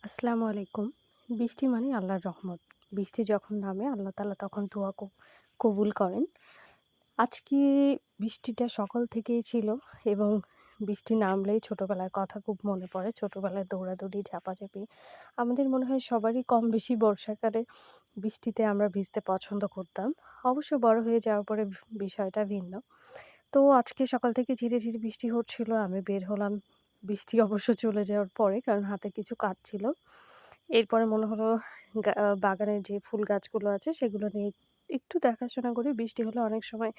আসসালামু আলাইকুম। বৃষ্টি মানে আল্লাহর রহমত। বৃষ্টি যখন নামে আল্লাহ তাআলা তখন দোয়া কবুল করেন। আজকে বৃষ্টিটা সকাল থেকেই ছিল এবং বৃষ্টি নামলেই ছোটবেলার কথা খুব মনে পড়ে। ছোটবেলায় দৌড়াদৌড়ি, ঝাপাঝাপি। আমাদের মনে হয় সবারই কম বেশি বর্ষাকালে বৃষ্টিতে আমরা ভিজতে পছন্দ করতাম। অবশ্য বড় হয়ে যাওয়ার পরে বিষয়টা ভিন্ন। তো আজকে সকাল থেকে ঝিরিঝিরি বৃষ্টি হচ্ছিল। আমি বের হলাম। বৃষ্টি অবশ্য চলে যাওয়ার পরে, কারণ হাতে কিছু কাজ ছিল। এরপরে মনে হলো বাগানের যে ফুল গাছগুলো আছে সেগুলো নিয়ে একটু দেখাশোনা করি। বৃষ্টি হলে অনেক সময়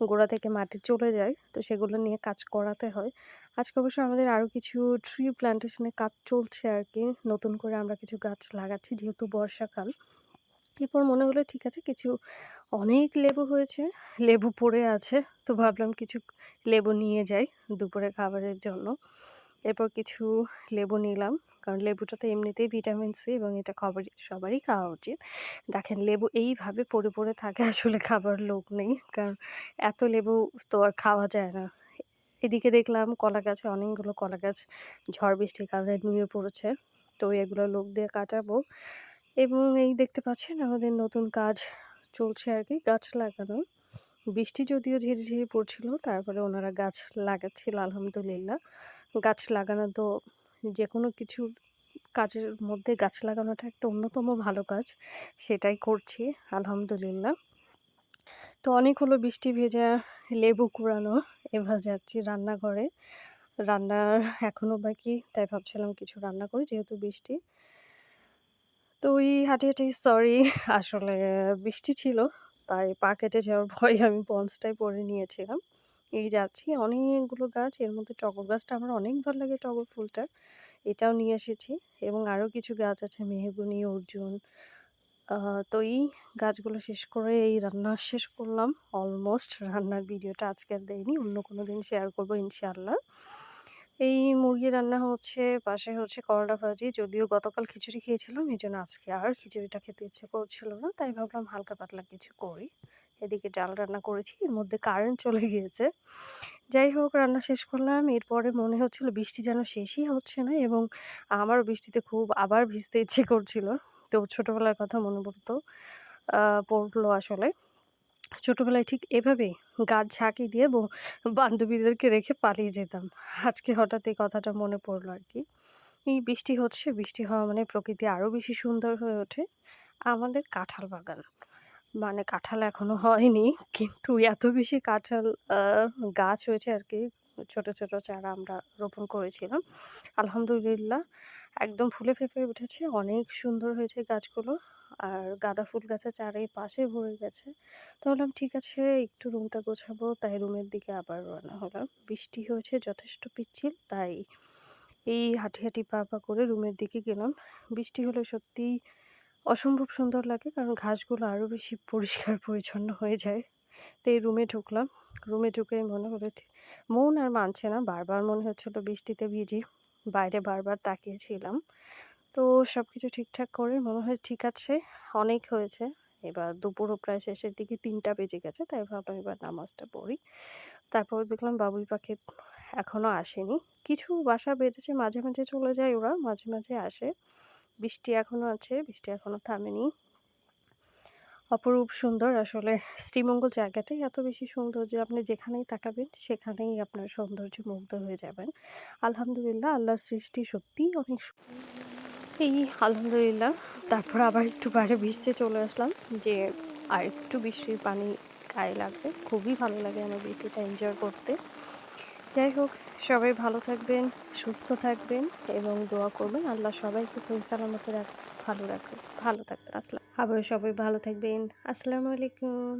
গোড়া থেকে মাটি চলে যায়। তো সেগুলো নিয়ে কাজ করাতে হয়। আজকে অবশ্য আমাদের আরো কিছু ট্রি প্ল্যান্টেশন এর কাজ চলছে আরকি। নতুন করে আমরা কিছু গাছ লাগাচ্ছি যেহেতু বর্ষাকাল। এরপর মনে হলো ঠিক আছে, অনেক লেবু হয়েছে, লেবু পড়ে আছে। তো ভাবলাম কিছু লেবু নিয়ে যাই দুপুরে খাবারের জন্য। এরপর কিছু লেবু নিলাম। কারণ লেবুটা তো এমনিতেই ভিটামিন সি এবং এটা সবারই খাওয়া উচিত। দেখেন লেবু এইভাবে পড়ে থাকে, আসলে খাবার লোক নেই। কারণ এত লেবু তো আর খাওয়া যায় না। এদিকে দেখলাম কলা গাছে অনেকগুলো কলা গাছ ঝড় বৃষ্টির কারণে নুয়ে পড়েছে। তো এগুলো লোক দিয়ে কাটাবো। এবং এই দেখতে পাচ্ছেন আমাদের নতুন কাজ চলছে আরকি, গাছ লাগানো। বৃষ্টি যদিও ঝিরিঝিরি পড়ছিল, তারপরে ওনারা গাছ লাগাচ্ছিল আলহামদুলিল্লাহ। গাছ লাগানো তো যেকোনো কিছুর কাজের মধ্যে গাছ লাগানোটা একটা অন্যতম ভালো কাজ। সেটাই করছি আলহামদুলিল্লাহ। তো অনেক হলো বৃষ্টি ভেজা, লেবু কুড়ানো। এবার যাচ্ছি রান্নাঘরে। রান্নার এখনো বাকি, তাই ভাবছিলাম কিছু রান্না করি যেহেতু বৃষ্টি। তো ওই হাঁটি সরি, আসলে বৃষ্টি ছিল, তাই পা কেটে যাওয়ার ভয়ে আমি পন্সটাই পরে নিয়েছিলাম। এই যাচ্ছি, অনেকগুলো গাছ, এর মধ্যে টগর গাছটা আমার অনেক ভালো লাগে, টগর ফুলটা। এটাও নিয়ে এসেছি এবং আরো কিছু গাছ আছে, মেহগনি, অর্জুন। তো এই গাছগুলো শেষ করে এই রান্না শেষ করলাম। অলমোস্ট রান্নার ভিডিওটা আজকে আর দেইনি, অন্য কোনো দিন শেয়ার করবো ইনশাআল্লাহ। এই মুরগি রান্না হচ্ছে, পাশে হচ্ছে করলা ভাজি। যদিও গতকাল খিচুড়ি খেয়েছিলাম, এজন্য আজকে আর খিচুড়িটা খেতে ইচ্ছে করছিল না। তাই ভাবলাম হালকা পাতলা কিছু করি। এদিকে ডাল রান্না করেছি, এর মধ্যে কারেন্ট চলে গিয়েছে। যাই হোক, রান্না শেষ করলাম। এরপরে মনে হচ্ছিল বৃষ্টি যেন শেষই হচ্ছে না এবং আমারও বৃষ্টিতে খুব আবার ভিজতে ইচ্ছে করছিল। তো ছোটবেলার কথা মনে পড়লো আসলে। ছোটবেলায় ঠিক এভাবেই গাছ ঝাঁকি দিয়ে বান্ধবীদেরকে রেখে পালিয়ে যেতাম। আজকে হঠাৎ এই কথাটা মনে পড়লো আরকি। এই বৃষ্টি হচ্ছে, বৃষ্টি হওয়া মানে প্রকৃতি আরো বেশি সুন্দর হয়ে ওঠে। আমাদের কাঁঠাল বাগান, মানে কাঁঠাল এখনো হয়নি, কিন্তু এত বেশি কাঁঠাল আ গাছ হয়েছে আরকি। ছোট, ছোট চারা আমরা রোপণ করেছিলাম। আলহামদুলিল্লাহ একদম ফুলে ফেঁপে উঠেছে। অনেক সুন্দর হয়েছে গাছগুলো। আর গাঁদা ফুল গাছের চারিপাশে ভরে গেছে। তো ভাবলাম ঠিক আছে, একটু রুমটা গোছাবো, তাই রুমের দিকে আবার রওনা হলাম। বৃষ্টি হয়েছে যথেষ্ট পিচ্ছিল, তাই এই হাঁটি পা করে রুমের দিকে গেলাম। বৃষ্টি হলে সত্যিই অসম্ভব সুন্দর লাগে, কারণ ঘাসগুলো আরো বেশি পরিষ্কার পরিচ্ছন্ন হয়ে যায়। তো এই রুমে ঢুকলাম। রুমে ঢুকে মনে হলো মন আর মানছে না। বারবার মনে হচ্ছিল বৃষ্টিতে ভিজি। বাইরে বারবার তাকিয়েছিলাম। তো সবকিছু ঠিকঠাক করে মনে হয় ঠিক আছে, অনেক হয়েছে। এবার দুপুরও প্রায় শেষের দিকে ৩টা বেজে গেছে। তাই ভাবলাম এবার নামাজটা পড়ি। তারপর দেখলাম বাবুই পাখি এখনো আসেনি। কিছু বাসা বেঁধেছে, মাঝে, মাঝে চলে যায় ওরা, মাঝে, মাঝে আসে। বৃষ্টি এখনো আছে, বৃষ্টি এখনো থামেনি। অপরূপ সুন্দর আসলে। শ্রীমঙ্গল জায়গাটাই এত বেশি সুন্দর যে আপনি যেখানেই তাকাবেন সেখানেই আপনার সৌন্দর্যে মুগ্ধ হয়ে যাবেন। আলহামদুলিল্লাহ, আল্লাহর সৃষ্টি সত্যিই অনেক এই আলহামদুলিল্লাহ। তারপর আবার একটু বাইরে ভিজতে চলে আসলাম যে আরেকটু বৃষ্টির পানি গায়ে লাগবে। খুবই ভালো লাগে আমার বৃষ্টিটা এনজয় করতে। যাই হোক, সবাই ভালো থাকবেন, সুস্থ থাকবেন এবং দোয়া করবেন আল্লাহ সবাইকে সহি সালামতে ভালো থাকবেন। আবারও সবাই ভালো থাকবেন। আসসালামু আলাইকুম।